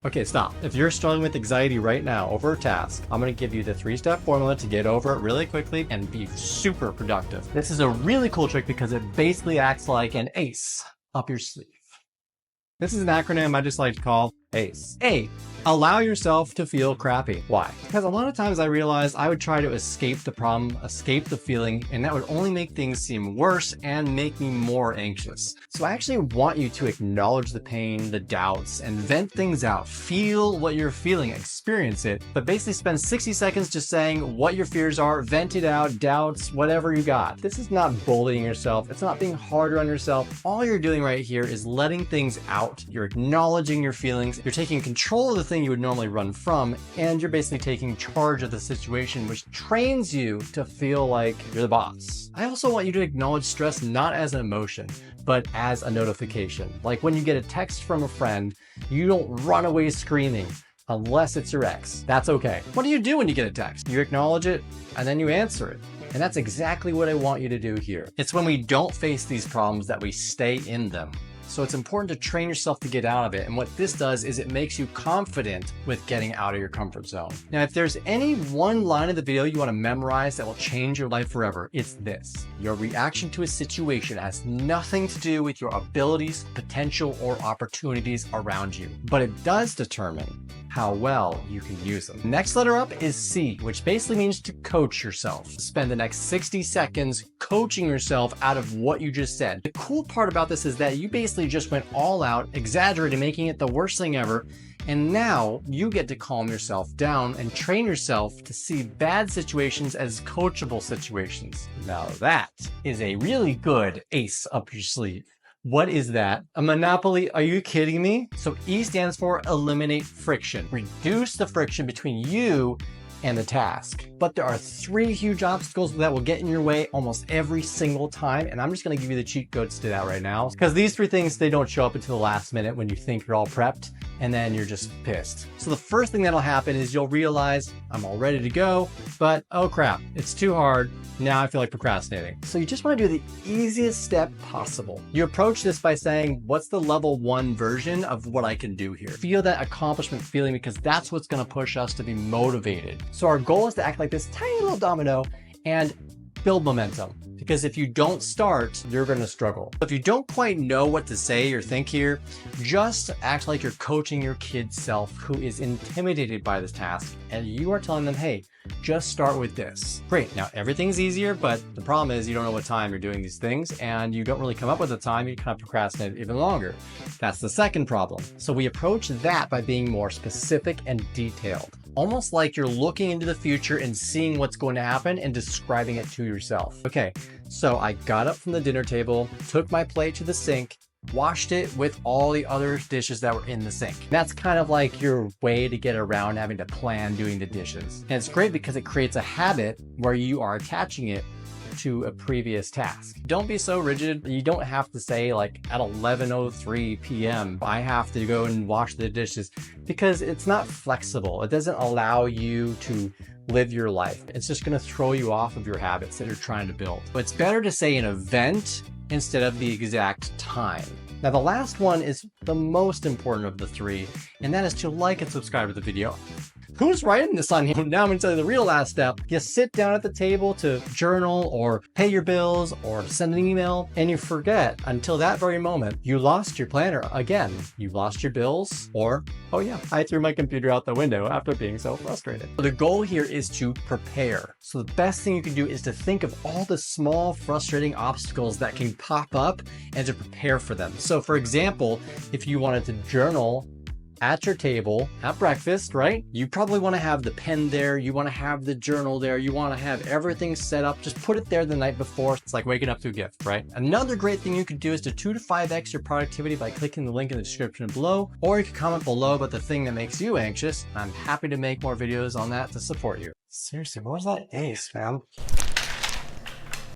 Okay, stop. If you're struggling with anxiety right now over a task, I'm going to give you the 3-step formula to get over it really quickly and be super productive. This is a really cool trick because it basically acts like an ace up your sleeve. This is an acronym I just like to call ACE. A, allow yourself to feel crappy. Why? Because a lot of times I realized I would try to escape the problem, escape the feeling, and that would only make things seem worse and make me more anxious. So I actually want you to acknowledge the pain, the doubts, and vent things out. Feel what you're feeling, experience it, but basically spend 60 seconds just saying what your fears are, vent it out, doubts, whatever you got. This is not bullying yourself. It's not being harder on yourself. All you're doing right here is letting things out. You're acknowledging your feelings. You're taking control of the thing you would normally run from, and you're basically taking charge of the situation, which trains you to feel like you're the boss. I also want you to acknowledge stress not as an emotion, but as a notification. Like when you get a text from a friend, you don't run away screaming unless it's your ex. That's okay. What do you do when you get a text? You acknowledge it and then you answer it. And that's exactly what I want you to do here. It's when we don't face these problems that we stay in them. So it's important to train yourself to get out of it. And what this does is it makes you confident with getting out of your comfort zone. Now, if there's any one line of the video you want to memorize that will change your life forever, it's this. Your reaction to a situation has nothing to do with your abilities, potential, or opportunities around you, but it does determine how well you can use them. Next letter up is C, which basically means to coach yourself. Spend the next 60 seconds coaching yourself out of what you just said. The cool part about this is that you basically just went all out, exaggerated, making it the worst thing ever. And now you get to calm yourself down and train yourself to see bad situations as coachable situations. Now that is a really good ace up your sleeve. What is that? A monopoly? Are you kidding me? So E stands for eliminate friction. Reduce the friction between you and the task. But there are 3 huge obstacles that will get in your way almost every single time. And I'm just going to give you the cheat codes to that right now. Because these 3 things, they don't show up until the last minute when you think you're all prepped. And then you're just pissed. So the first thing that'll happen is you'll realize I'm all ready to go, but oh crap, it's too hard. Now I feel like procrastinating. So you just want to do the easiest step possible. You approach this by saying, what's the level 1 version of what I can do here? Feel that accomplishment feeling because that's what's going to push us to be motivated. So our goal is to act like this tiny little domino and build momentum. Because if you don't start, you're going to struggle. If you don't quite know what to say or think here, just act like you're coaching your kid self who is intimidated by this task. And you are telling them, hey, just start with this. Great. Now everything's easier, but the problem is you don't know what time you're doing these things and you don't really come up with a time. You kind of procrastinate even longer. That's the second problem. So we approach that by being more specific and detailed. Almost like you're looking into the future and seeing what's going to happen and describing it to yourself. Okay, so I got up from the dinner table, took my plate to the sink, washed it with all the other dishes that were in the sink. That's kind of like your way to get around having to plan doing the dishes. And it's great because it creates a habit where you are attaching it to a previous task. Don't be so rigid. You don't have to say like at 11:03 p.m. I have to go and wash the dishes because it's not flexible. It doesn't allow you to live your life. It's just going to throw you off of your habits that you're trying to build. But it's better to say an event instead of the exact time. Now the last one is the most important of the 3, and that is to like and subscribe to the video. Who's writing this on here? Now I'm going to tell you the real last step. You sit down at the table to journal or pay your bills or send an email, and you forget until that very moment you lost your planner again. You lost your bills, or, oh yeah, I threw my computer out the window after being so frustrated. The goal here is to prepare. So the best thing you can do is to think of all the small frustrating obstacles that can pop up and to prepare for them. So for example, if you wanted to journal at your table at breakfast, right? You probably want to have the pen there. You want to have the journal there. You want to have everything set up. Just put it there the night before. It's like waking up to a gift, right? Another great thing you could do is to 2 to 5x your productivity by clicking the link in the description below, or you can comment below about the thing that makes you anxious. I'm happy to make more videos on that to support you. Seriously, what was that ace, man?